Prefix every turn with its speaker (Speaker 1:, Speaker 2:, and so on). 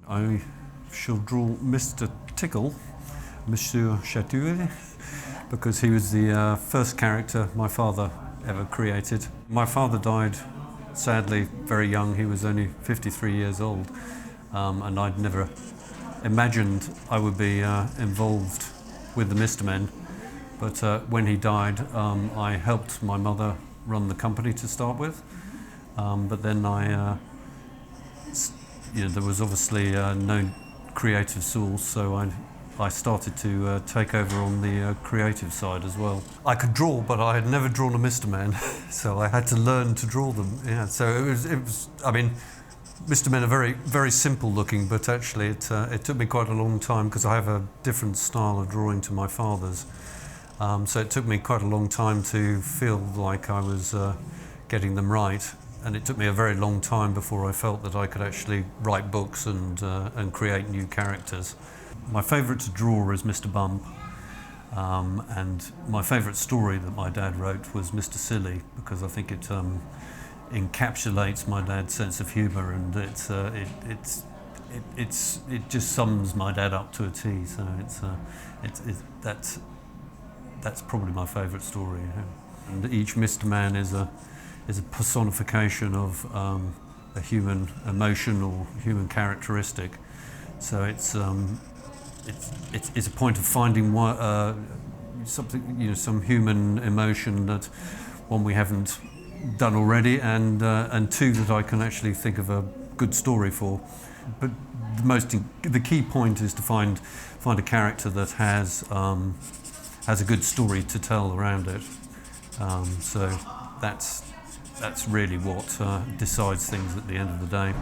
Speaker 1: I shall draw Mr. Tickle, Monsieur Chatouille, because he was the first character my father ever created. My father died, sadly, very young. He was only 53 years old, and I'd never imagined I would be involved with the Mr. Men. But when he died, I helped my mother run the company to start with. But then there was obviously no creative source, so I started to take over on the creative side as well. I could draw, but I had never drawn a Mr. Man, so I had to learn to draw them. Yeah, so it was. I mean, Mr. Men are very, very simple looking, but actually it took me quite a long time because I have a different style of drawing to my father's. So it took me quite a long time to feel like I was getting them right, and it took me a very long time before I felt that I could actually write books and create new characters. My favourite to draw is Mr. Bump, and my favourite story that my dad wrote was Mr. Silly, because I think it encapsulates my dad's sense of humour, and it just sums my dad up to a T. So that's probably my favourite story. Yeah. And each Mr. Man is a personification of a human emotion or human characteristic. So it's a point of finding something, some human emotion that one we haven't done already, and two that I can actually think of a good story for. But the key point is to find a character that has a good story to tell around it. So that's really what decides things at the end of the day.